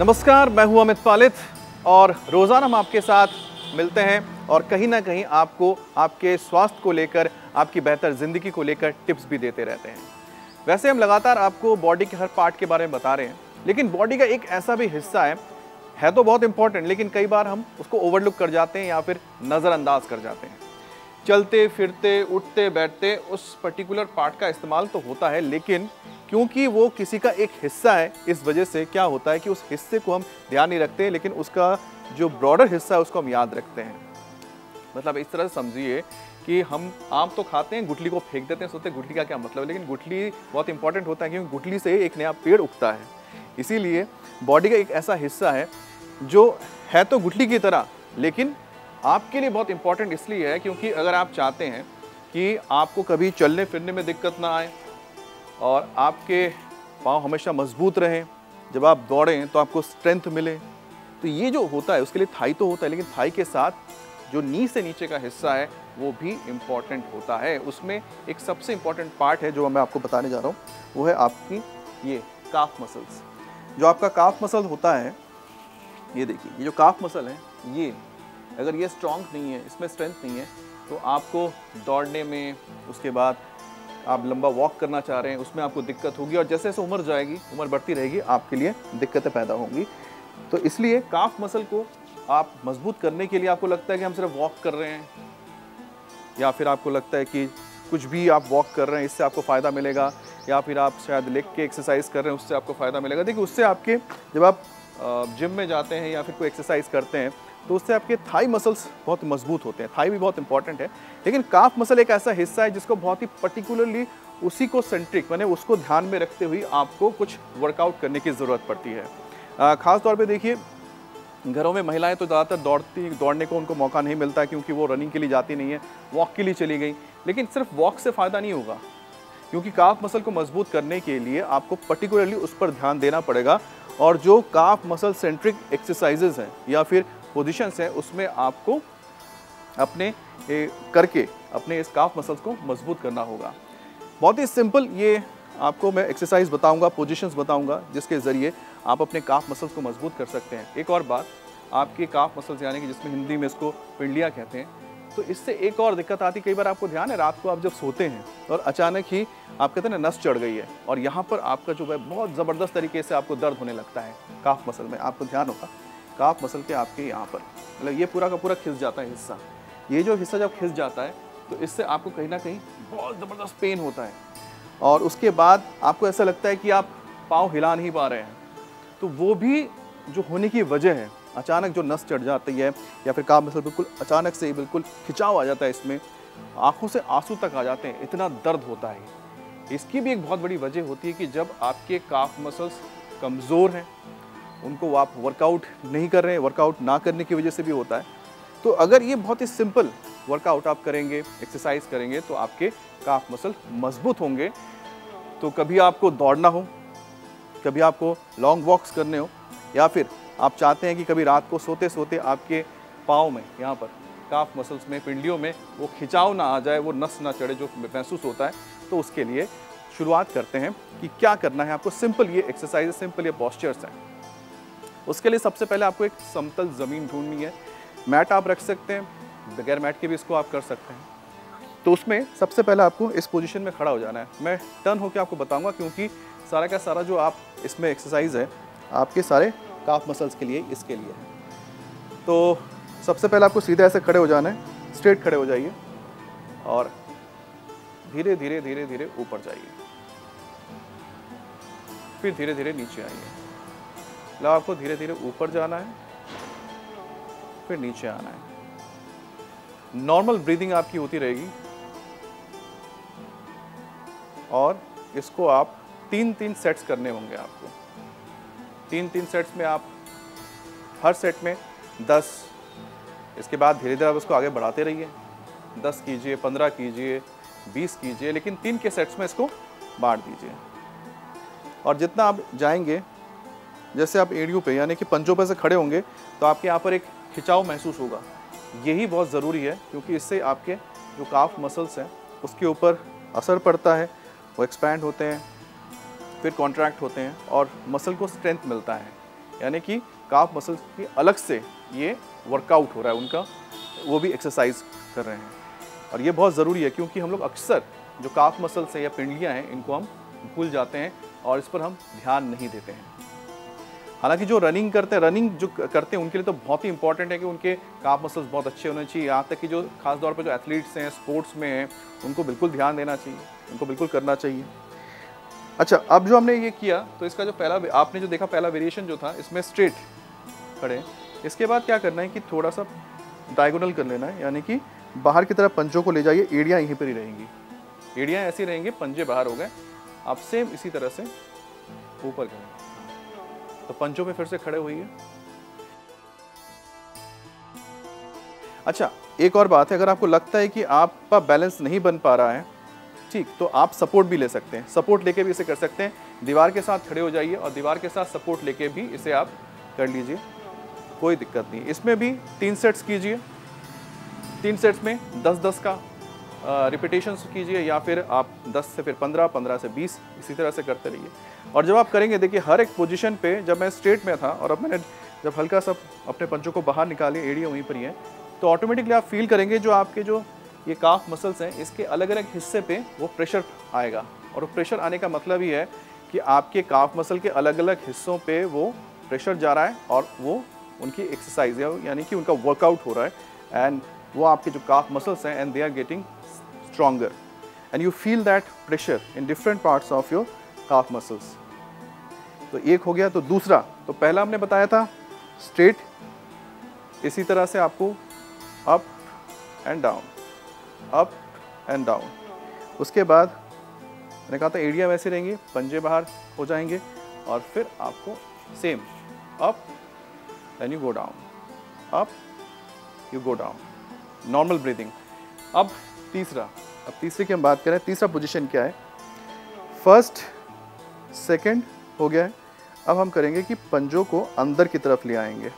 नमस्कार, मैं हूं अमित पालित और रोज़ाना हम आपके साथ मिलते हैं और कहीं ना कहीं आपको आपके स्वास्थ्य को लेकर, आपकी बेहतर ज़िंदगी को लेकर टिप्स भी देते रहते हैं। वैसे हम लगातार आपको बॉडी के हर पार्ट के बारे में बता रहे हैं, लेकिन बॉडी का एक ऐसा भी हिस्सा है तो बहुत इंपॉर्टेंट, लेकिन कई बार हम उसको ओवरलुक कर जाते हैं या फिर नज़रअंदाज कर जाते हैं। चलते फिरते उठते बैठते उस पर्टिकुलर पार्ट का इस्तेमाल तो होता है, लेकिन क्योंकि वो किसी का एक हिस्सा है, इस वजह से क्या होता है कि उस हिस्से को हम ध्यान नहीं रखते, लेकिन उसका जो ब्रॉडर हिस्सा है उसको हम याद रखते हैं। मतलब इस तरह से समझिए कि हम आम तो खाते हैं, गुठली को फेंक देते हैं, सोचते हैं गुठली का क्या मतलब है, लेकिन गुठली बहुत इंपॉर्टेंट होता है क्योंकि गुठली से एक नया पेड़ उगता है। इसीलिए बॉडी का एक ऐसा हिस्सा है जो है तो गुठली की तरह, लेकिन आपके लिए बहुत इंपॉर्टेंट इसलिए है क्योंकि अगर आप चाहते हैं कि आपको कभी चलने फिरने में दिक्कत ना आए और आपके पाँव हमेशा मजबूत रहें, जब आप दौड़ें तो आपको स्ट्रेंथ मिले, तो ये जो होता है उसके लिए थाई तो होता है, लेकिन थाई के साथ जो नी से नीचे का हिस्सा है वो भी इम्पॉर्टेंट होता है। उसमें एक सबसे इम्पॉर्टेंट पार्ट है जो मैं आपको बताने जा रहा हूँ, वो है आपकी ये काफ मसल्स। जो आपका काफ मसल होता है, ये देखिए, ये जो काफ मसल है, ये अगर ये स्ट्रॉन्ग नहीं है, इसमें स्ट्रेंथ नहीं है, तो आपको दौड़ने में, उसके बाद आप लंबा वॉक करना चाह रहे हैं, उसमें आपको दिक्कत होगी और जैसे जैसे उम्र जाएगी, उम्र बढ़ती रहेगी, आपके लिए दिक्कतें पैदा होंगी। तो इसलिए काफ मसल को आप मजबूत करने के लिए आपको लगता है कि हम सिर्फ वॉक कर रहे हैं, या फिर आपको लगता है कि कुछ भी आप वॉक कर रहे हैं इससे आपको फ़ायदा मिलेगा, या फिर आप शायद लेग के एक्सरसाइज कर रहे हैं उससे आपको फ़ायदा मिलेगा। देखिए, उससे आपके जब आप जिम में जाते हैं या फिर कोई एक्सरसाइज करते हैं तो उससे आपके थाई मसल्स बहुत मजबूत होते हैं। थाई भी बहुत इंपॉर्टेंट है, लेकिन काफ मसल एक ऐसा हिस्सा है जिसको बहुत ही पर्टिकुलरली उसी को सेंट्रिक, मैंने उसको ध्यान में रखते हुए आपको कुछ वर्कआउट करने की ज़रूरत पड़ती है। ख़ास तौर पे देखिए, घरों में महिलाएं तो ज़्यादातर दौड़ने को उनको मौका नहीं मिलता है क्योंकि वो रनिंग के लिए जाती नहीं है, वॉक के लिए चली गई। लेकिन सिर्फ वॉक से फ़ायदा नहीं होगा, क्योंकि काफ मसल को मजबूत करने के लिए आपको पर्टिकुलरली उस पर ध्यान देना पड़ेगा। और जो काफ मसल सेंट्रिक एक्सरसाइजेज हैं या फिर पोजीशंस हैं, उसमें आपको अपने करके अपने इस काफ मसल्स को मजबूत करना होगा। बहुत ही सिंपल ये आपको मैं एक्सरसाइज बताऊंगा, पोजीशंस बताऊंगा, जिसके ज़रिए आप अपने काफ मसल्स को मजबूत कर सकते हैं। एक और बात, आपके काफ मसल्स यानी कि जिसमें हिंदी में इसको पिंडलियाँ कहते हैं, तो इससे एक और दिक्कत आती है। कई बार आपको ध्यान है, रात को आप जब सोते हैं और अचानक ही आप कहते हैं ना, नस चढ़ गई है और यहाँ पर आपका जो है बहुत ज़बरदस्त तरीके से आपको दर्द होने लगता है काफ मसल में। आपको ध्यान होगा काफ मसल के आपके यहाँ पर, मतलब ये पूरा का पूरा खिंच जाता है हिस्सा। ये जो हिस्सा जब खिंच जाता है तो इससे आपको कहीं ना कहीं बहुत ज़बरदस्त पेन होता है और उसके बाद आपको ऐसा लगता है कि आप पाँव हिला नहीं पा रहे हैं। तो वो भी जो होने की वजह है, अचानक जो नस चढ़ जाती है या फिर काफ मसल बिल्कुल अचानक से बिल्कुल खिंचाव आ जाता है, इसमें आंखों से आंसू तक आ जाते हैं, इतना दर्द होता है। इसकी भी एक बहुत बड़ी वजह होती है कि जब आपके काफ मसल्स कमज़ोर हैं, उनको आप वर्कआउट नहीं कर रहे हैं, वर्कआउट ना करने की वजह से भी होता है। तो अगर ये बहुत ही सिंपल वर्कआउट आप करेंगे, एक्सरसाइज करेंगे, तो आपके काफ मसल मजबूत होंगे। तो कभी आपको दौड़ना हो, कभी आपको लॉन्ग वॉक्स करने हो, या फिर आप चाहते हैं कि कभी रात को सोते सोते आपके पाँव में, यहाँ पर काफ मसल्स में, पिंडलियों में वो खिंचाव ना आ जाए, वो नस ना चढ़े जो महसूस होता है, तो उसके लिए शुरुआत करते हैं कि क्या करना है आपको। सिंपल ये एक्सरसाइज, सिंपल ये पॉस्चर्स हैं। उसके लिए सबसे पहले आपको एक समतल ज़मीन ढूंढनी है। मैट आप रख सकते हैं, बगैर मैट के भी इसको आप कर सकते हैं। तो उसमें सबसे पहले आपको इस पोजीशन में खड़ा हो जाना है। मैं टर्न होकर आपको बताऊंगा क्योंकि सारा का सारा जो आप इसमें एक्सरसाइज है आपके सारे काफ मसल्स के लिए, इसके लिए है। तो सबसे पहले आपको सीधे ऐसे खड़े हो जाना है, स्ट्रेट खड़े हो जाइए और धीरे धीरे धीरे धीरे ऊपर जाइए, फिर धीरे धीरे नीचे आइए। मतलब आपको धीरे धीरे ऊपर जाना है, फिर नीचे आना है। नॉर्मल ब्रीदिंग आपकी होती रहेगी और इसको आप 3-3 सेट्स करने होंगे आपको। 3-3 सेट्स में आप हर सेट में 10, इसके बाद धीरे धीरे आप उसको आगे बढ़ाते रहिए। 10 कीजिए, 15 कीजिए, 20 कीजिए, लेकिन 3 के सेट्स में इसको बांट दीजिए। और जितना आप जाएंगे, जैसे आप एड़ियों पे यानी कि पंजों पे से खड़े होंगे तो आपके यहाँ पर एक खिंचाव महसूस होगा। यही बहुत ज़रूरी है क्योंकि इससे आपके जो काफ मसल्स हैं उसके ऊपर असर पड़ता है, वो एक्सपैंड होते हैं, फिर कॉन्ट्रैक्ट होते हैं और मसल को स्ट्रेंथ मिलता है। यानी कि काफ मसल्स की अलग से ये वर्कआउट हो रहा है उनका, वो भी एक्सरसाइज कर रहे हैं। और ये बहुत ज़रूरी है क्योंकि हम लोग अक्सर जो काफ मसल्स हैं या पिंडलियाँ हैं इनको हम भूल जाते हैं और इस पर हम ध्यान नहीं देते हैं। हालांकि जो रनिंग करते हैं उनके लिए तो बहुत ही इंपॉर्टेंट है कि उनके काफ मसल्स बहुत अच्छे होने चाहिए। यहाँ तक कि जो खास तौर पर जो एथलीट्स हैं, स्पोर्ट्स में हैं, उनको बिल्कुल ध्यान देना चाहिए, उनको बिल्कुल करना चाहिए। अच्छा, अब जो हमने ये किया तो इसका जो आपने जो देखा पहला वेरिएशन जो था इसमें स्ट्रेट खड़े। इसके बाद क्या करना है कि थोड़ा सा डायगोनल कर लेना है, यानी कि बाहर की तरफ पंजों को ले जाइए, एड़ियाँ यहीं पर ही रहेंगी, एड़ियाँ ऐसी रहेंगी, पंजे बाहर हो गए। आप सेम इसी तरह से ऊपर करेंगे, तो पंजों पे फिर से खड़े होइए। अच्छा, एक और बात है, अगर आपको लगता है कि आपका बैलेंस नहीं बन पा रहा है, ठीक, तो आप सपोर्ट भी ले सकते हैं, सपोर्ट लेके भी इसे कर सकते हैं। दीवार के साथ खड़े हो जाइए और दीवार के साथ सपोर्ट लेके भी इसे आप कर लीजिए, कोई दिक्कत नहीं। इसमें भी 3 सेट्स कीजिए, 3 सेट्स में 10-10 का रिपीटेशंस कीजिए, या फिर आप 10 से फिर 15, 15 से 20, इसी तरह से करते रहिए। और जब आप करेंगे, देखिए हर एक पोजीशन पे, जब मैं स्ट्रेट में था और अब मैंने जब हल्का सा अपने पंजों को बाहर निकाले, एड़ियाँ वहीं पर ही हैं, तो ऑटोमेटिकली आप फील करेंगे जो आपके जो ये काफ मसल्स हैं इसके अलग अलग हिस्से पे वो प्रेशर आएगा। और वो प्रेशर आने का मतलब ही है कि आपके काफ मसल के अलग अलग हिस्सों पे वो प्रेशर जा रहा है और वो उनकी एक्सरसाइज है, यानी कि उनका वर्कआउट हो रहा है, एंड वो आपके जो काफ मसल्स हैं and they are getting stronger and you feel that pressure in different parts of your calf muscles. तो एक हो गया। तो दूसरा, तो पहला हमने बताया था स्ट्रेट, इसी तरह से आपको up and down, up and down. उसके बाद मैंने कहा था एड़ियाँ वैसे रहेंगी, पंजे बाहर हो जाएंगे, और फिर आपको same up then you go down, up you go down, normal breathing. अब तीसरे की हम बात करें, तीसरा पोजीशन क्या है? फर्स्ट, सेकंड हो गया है। अब हम करेंगे कि पंजों को अंदर की तरफ ले आएंगे।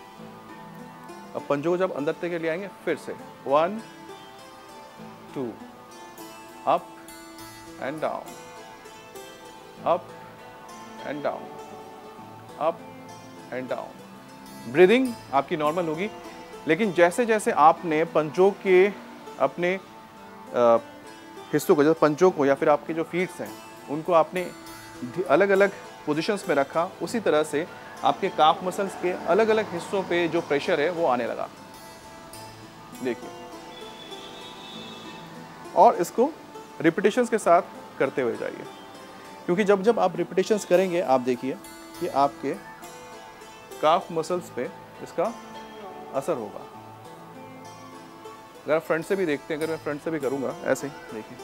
अब पंजों को जब अंदर तक ले आएंगे, फिर से 1 2 up and down, up and down, up and down. Breathing आपकी नॉर्मल होगी, लेकिन जैसे जैसे आपने पंजों के अपने हिस्सों को, जैसे पंजों को या फिर आपके जो फीट्स हैं उनको आपने अलग अलग पोजीशंस में रखा, उसी तरह से आपके काफ मसल्स के अलग अलग हिस्सों पे जो प्रेशर है वो आने लगा। देखिए, और इसको रिपीटेशंस के साथ करते हुए जाइए, क्योंकि जब जब आप रिपीटेशंस करेंगे, आप देखिए कि आपके काफ मसल्स पे इसका असर होगा। अगर आप फ्रंट से भी देखते हैं, अगर मैं फ्रंट से भी करूंगा ऐसे ही, देखिए,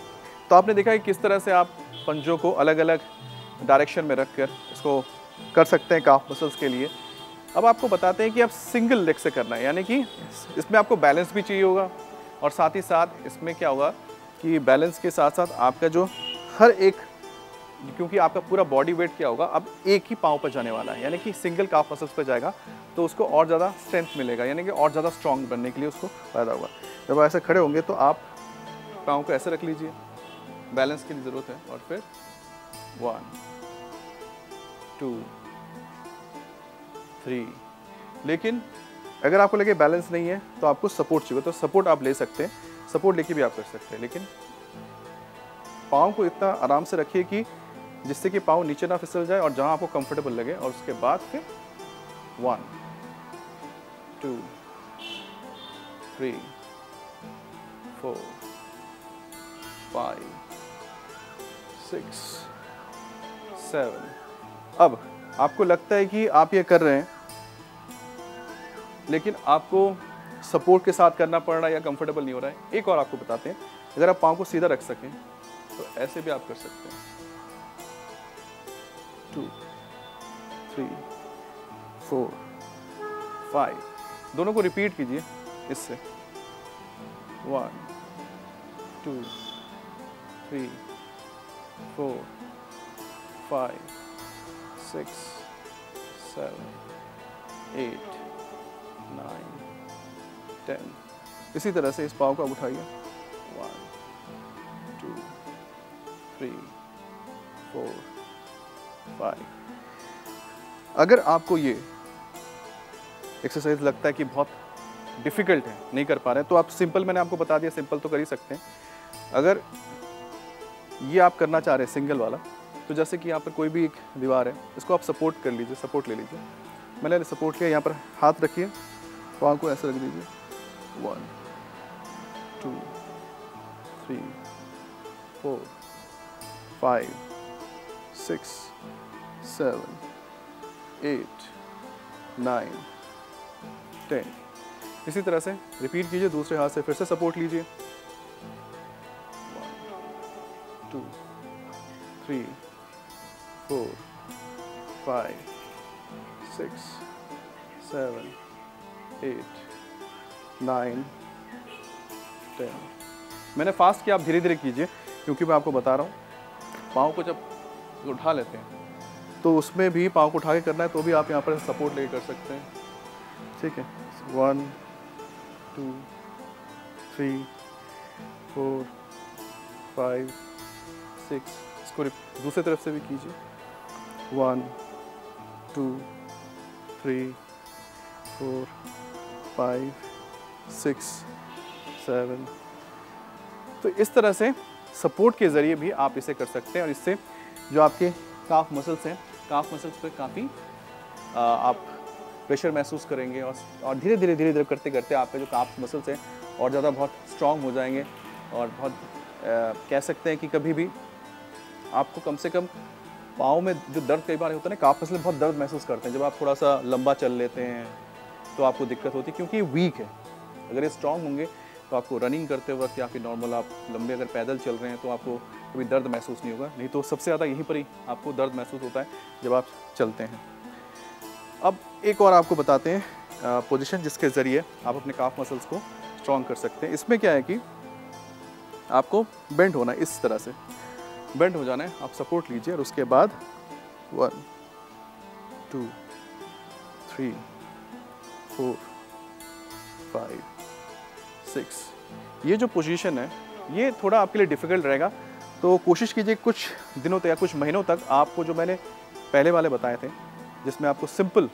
तो आपने देखा कि किस तरह से आप पंजों को अलग अलग डायरेक्शन में रखकर इसको कर सकते हैं काफ मसल्स के लिए। अब आपको बताते हैं कि आप सिंगल लेग से करना है, यानी कि इसमें आपको बैलेंस भी चाहिए होगा, और साथ ही साथ इसमें क्या होगा कि बैलेंस के साथ साथ आपका जो हर एक, क्योंकि आपका पूरा बॉडी वेट क्या होगा, अब एक ही पाँव पर जाने वाला है, यानी कि सिंगल काफ मसल्स पर जाएगा, तो उसको और ज़्यादा स्ट्रेंथ मिलेगा, यानी कि और ज़्यादा स्ट्रॉन्ग बनने के लिए उसको फ़ायदा होगा। जब ऐसे खड़े होंगे तो आप पाँव को ऐसे रख लीजिए, बैलेंस की ज़रूरत है, और फिर 1 2 3। लेकिन अगर आपको लगे बैलेंस नहीं है तो आपको सपोर्ट चाहिए, तो सपोर्ट आप ले सकते हैं, सपोर्ट लेके भी आप कर सकते हैं, लेकिन पाँव को इतना आराम से रखिए कि जिससे कि पाँव नीचे ना फिसल जाए और जहां आपको कंफर्टेबल लगे। और उसके बाद फिर 1 2 3 4 5 6 7। अब आपको लगता है कि आप ये कर रहे हैं, लेकिन आपको सपोर्ट के साथ करना पड़ रहा है या कंफर्टेबल नहीं हो रहा है, एक और आपको बताते हैं, अगर आप पाँव को सीधा रख सकें तो ऐसे भी आप कर सकते हैं। 2 3 4 5। दोनों को रिपीट कीजिए इससे। 1 2 3 4 5 6 7 8 9 10। इसी तरह से इस पाँव को आप उठाइए। 1 2 3 4 5। अगर आपको ये एक्सरसाइज लगता है कि बहुत डिफ़िकल्ट है, नहीं कर पा रहे हैं, तो आप सिंपल, मैंने आपको बता दिया सिंपल तो कर ही सकते हैं। अगर ये आप करना चाह रहे हैं सिंगल वाला, तो जैसे कि यहाँ पर कोई भी एक दीवार है, इसको आप सपोर्ट कर लीजिए, सपोर्ट ले लीजिए। मैंने सपोर्ट लिया, यहाँ पर हाथ रखिए, पाँव को ऐसे रख दीजिए। 1 2 3 4 5 6 7 8 9 10। इसी तरह से रिपीट कीजिए। दूसरे हाथ से फिर से सपोर्ट लीजिए। 1 2 3 4 5 6 7 8 9 10। मैंने फास्ट किया, आप धीरे धीरे कीजिए, क्योंकि मैं आपको बता रहा हूँ पाँव को जब उठा लेते हैं तो उसमें भी पाँव को उठा के करना है, तो भी आप यहाँ पर सपोर्ट ले कर सकते हैं। ठीक है, 1 2 3 4 5 6। इसको दूसरी तरफ से भी कीजिए। 1 2 3 4 5 6 7। तो इस तरह से सपोर्ट के ज़रिए भी आप इसे कर सकते हैं, और इससे जो आपके काफ मसल्स हैं, काफ मसल्स पे काफ़ी आप प्रेशर महसूस करेंगे, और धीरे धीरे करते करते आपके जो काफ मसल्स हैं और ज़्यादा बहुत स्ट्रॉन्ग हो जाएंगे, और बहुत कह सकते हैं कि कभी भी आपको कम से कम पाँव में जो दर्द कई बार होता है ना, काफ मसल बहुत दर्द महसूस करते हैं जब आप थोड़ा सा लंबा चल लेते हैं, तो आपको दिक्कत होती है, क्योंकि ये वीक है। अगर ये स्ट्रॉन्ग होंगे तो आपको रनिंग करते वक्त या फिर नॉर्मल आप लंबे अगर पैदल चल रहे हैं तो आपको कभी दर्द महसूस नहीं होगा, नहीं तो सबसे ज़्यादा यहीं पर ही आपको दर्द महसूस होता है जब आप चलते हैं। अब एक और आपको बताते हैं पोजीशन जिसके ज़रिए आप अपने काफ मसल्स को स्ट्रॉन्ग कर सकते हैं। इसमें क्या है कि आपको बेंड होना है, इस तरह से बेंड हो जाना है। आप सपोर्ट लीजिए और उसके बाद 1 2 3 4 5 6। ये जो पोजीशन है ये थोड़ा आपके लिए डिफ़िकल्ट रहेगा, तो कोशिश कीजिए कुछ दिनों तक या कुछ महीनों तक आपको जो मैंने पहले वाले बताए थे, जिसमें आपको सिंपल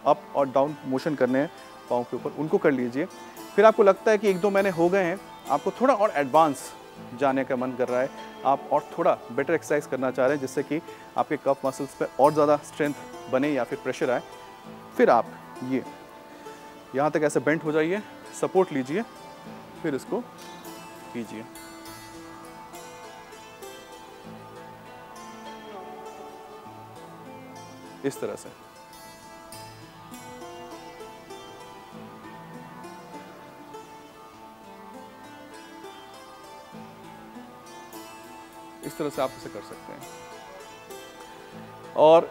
अप और डाउन मोशन करने हैं पाँव के ऊपर, उनको कर लीजिए। फिर आपको लगता है कि 1-2 महीने हो गए हैं, आपको थोड़ा और एडवांस जाने का मन कर रहा है, आप और थोड़ा बेटर एक्सरसाइज करना चाह रहे हैं जिससे कि आपके कफ मसल्स पे और ज़्यादा स्ट्रेंथ बने या फिर प्रेशर आए, फिर आप ये यहाँ तक ऐसे बेंट हो जाइए, सपोर्ट लीजिए, फिर इसको कीजिए। इस तरह से आप इसे कर सकते हैं। और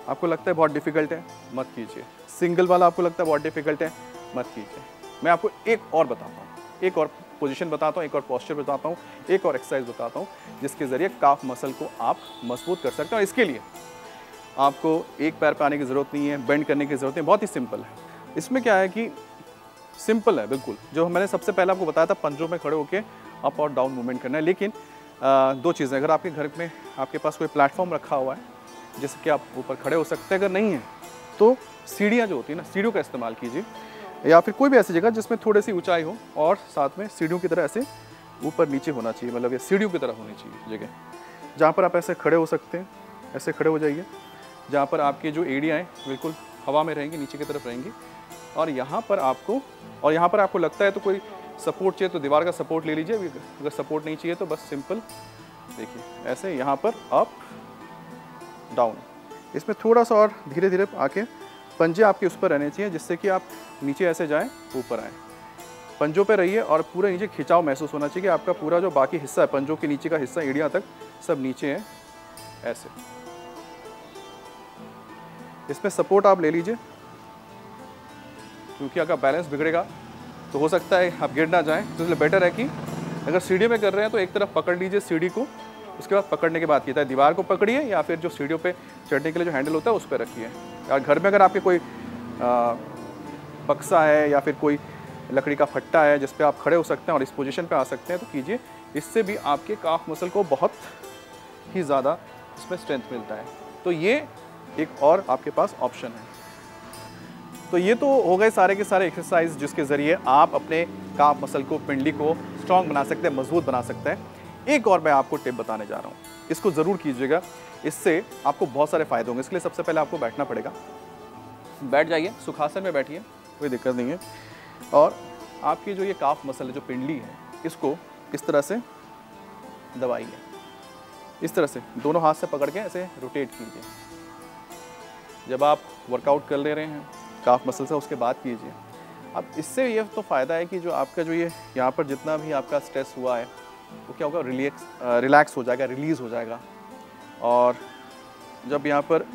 आपको लगता है बहुत डिफिकल्ट है, मत कीजिए। सिंगल वाला आपको लगता है बहुत डिफिकल्ट है, मत कीजिए। मैं आपको एक और बताता हूँ, एक और पोजीशन बताता हूँ, एक और पोस्चर बताता हूँ, एक और एक्सरसाइज बताता हूँ जिसके ज़रिए काफ मसल को आप मजबूत कर सकते हैं। और इसके लिए आपको एक पैर पे आने की ज़रूरत नहीं है, बेंड करने की ज़रूरत नहीं, बहुत ही सिंपल है। इसमें क्या है कि सिंपल है बिल्कुल, जो मैंने सबसे पहले आपको बताया था, पंजों में खड़े होकर अप और डाउन मूवमेंट करना है। लेकिन 2 चीज़ें, अगर आपके घर में आपके पास कोई प्लेटफॉर्म रखा हुआ है जिसके आप ऊपर खड़े हो सकते हैं, अगर नहीं है तो सीढ़ियाँ जो होती है ना, सीढ़ियों का इस्तेमाल कीजिए, या फिर कोई भी ऐसी जगह जिसमें थोड़ी सी ऊंचाई हो और साथ में सीढ़ियों की तरह ऐसे ऊपर नीचे होना चाहिए, मतलब ये सीढ़ियों की तरह होनी चाहिए जगह, जहाँ पर आप ऐसे खड़े हो सकते हैं। ऐसे खड़े हो जाइए, जहाँ पर आपकी जो एड़ियाँ हैं बिल्कुल हवा में रहेंगी, नीचे की तरफ रहेंगी, और यहाँ पर आपको लगता है तो कोई सपोर्ट चाहिए तो दीवार का सपोर्ट ले लीजिए, अगर सपोर्ट नहीं चाहिए तो बस सिंपल देखिए ऐसे यहाँ पर अप डाउन। इसमें थोड़ा सा और धीरे धीरे आके पंजे आपके उस पर रहने चाहिए जिससे कि आप नीचे ऐसे जाएं, ऊपर आएँ। पंजों पे रहिए और पूरे नीचे खिंचाव महसूस होना चाहिए कि आपका पूरा जो बाकी हिस्सा है, पंजों के नीचे का हिस्सा, एड़ियाँ तक सब नीचे है ऐसे। इसमें सपोर्ट आप ले लीजिए, क्योंकि अगर बैलेंस बिगड़ेगा तो हो सकता है आप गिर ना जाएं, तो इसलिए बेटर है कि अगर सीढ़ी में कर रहे हैं तो एक तरफ पकड़ लीजिए सीढ़ी को, उसके बाद पकड़ने के बाद कीजिए दीवार को पकड़िए, या फिर जो सीढ़ियों पे चढ़ने के लिए जो हैंडल होता है उस पर रखिए। और घर में अगर आपके कोई बक्सा है या फिर कोई लकड़ी का फट्टा है जिस पे आप खड़े हो सकते हैं और इस पोजीशन पे आ सकते हैं तो कीजिए। इससे भी आपके काफ मसल को बहुत ही ज़्यादा इसमें स्ट्रेंथ मिलता है। तो ये एक और आपके पास ऑप्शन है। तो ये तो हो गए सारे के सारे एक्सरसाइज जिसके ज़रिए आप अपने काफ मसल को, पिंडली को स्ट्रॉन्ग बना सकते हैं, मजबूत बना सकते हैं। एक और मैं आपको टिप बताने जा रहा हूँ, इसको ज़रूर कीजिएगा, इससे आपको बहुत सारे फ़ायदे होंगे। इसके लिए सबसे पहले आपको बैठना पड़ेगा। बैठ जाइए, सुखासन में बैठिए, कोई दिक्कत नहीं है। और आपकी जो ये काफ मसल है, जो पिंडली है, इसको इस तरह से दबाइए, इस तरह से दोनों हाथ से पकड़ के ऐसे रोटेट कीजिए। जब आप वर्कआउट कर ले रहे हैं काफ मसल से, उसके बाद कीजिए। अब इससे ये तो फ़ायदा है कि जो आपका जो ये यहाँ पर जितना भी आपका स्ट्रेस हुआ है वो क्या होगा, रिलैक्स हो जाएगा, रिलीज़ हो जाएगा। और जब यहाँ पर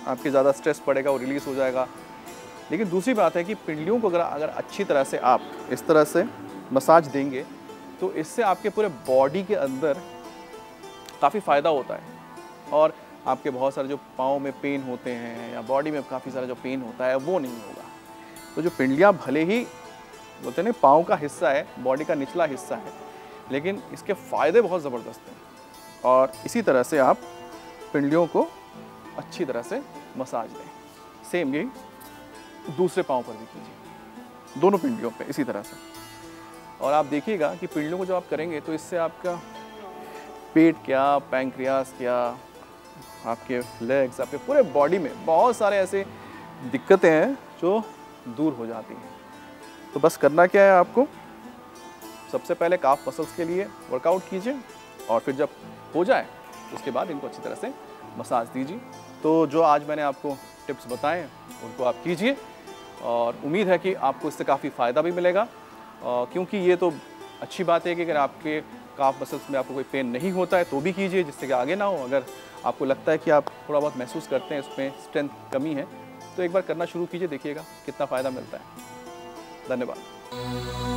आपके ज़्यादा स्ट्रेस पड़ेगा वो रिलीज़ हो जाएगा। लेकिन दूसरी बात है कि पिंडलियों को अगर अच्छी तरह से आप इस तरह से मसाज देंगे तो इससे आपके पूरे बॉडी के अंदर काफ़ी फ़ायदा होता है। और आपके बहुत सारे जो पाँव में पेन होते हैं या बॉडी में काफ़ी सारा जो पेन होता है वो नहीं होगा। तो जो पिंडलियाँ भले ही बोलते हैं ना पाँव का हिस्सा है, बॉडी का निचला हिस्सा है, लेकिन इसके फ़ायदे बहुत ज़बरदस्त हैं। और इसी तरह से आप पिंडलियों को अच्छी तरह से मसाज दें। सेम यही दूसरे पाँव पर भी कीजिए, दोनों पिंडलियों पे इसी तरह से। और आप देखिएगा कि पिंडलियों को जब आप करेंगे तो इससे आपका पेट क्या, पैंक्रियास क्या, आपके लेग्स, आपके पूरे बॉडी में बहुत सारे ऐसे दिक्कतें हैं जो दूर हो जाती हैं। तो बस करना क्या है आपको, सबसे पहले काफ मसल्स के लिए वर्कआउट कीजिए और फिर जब हो जाए उसके बाद इनको अच्छी तरह से मसाज दीजिए। तो जो आज मैंने आपको टिप्स बताए हैं उनको आप कीजिए और उम्मीद है कि आपको इससे काफ़ी फ़ायदा भी मिलेगा। क्योंकि ये तो अच्छी बात है कि अगर आपके काफ मसल्स में आपको कोई पेन नहीं होता है तो भी कीजिए, जिससे कि आगे ना हो। अगर आपको लगता है कि आप थोड़ा बहुत महसूस करते हैं इसमें स्ट्रेंथ कमी है तो एक बार करना शुरू कीजिए, देखिएगा कितना फ़ायदा मिलता है। धन्यवाद।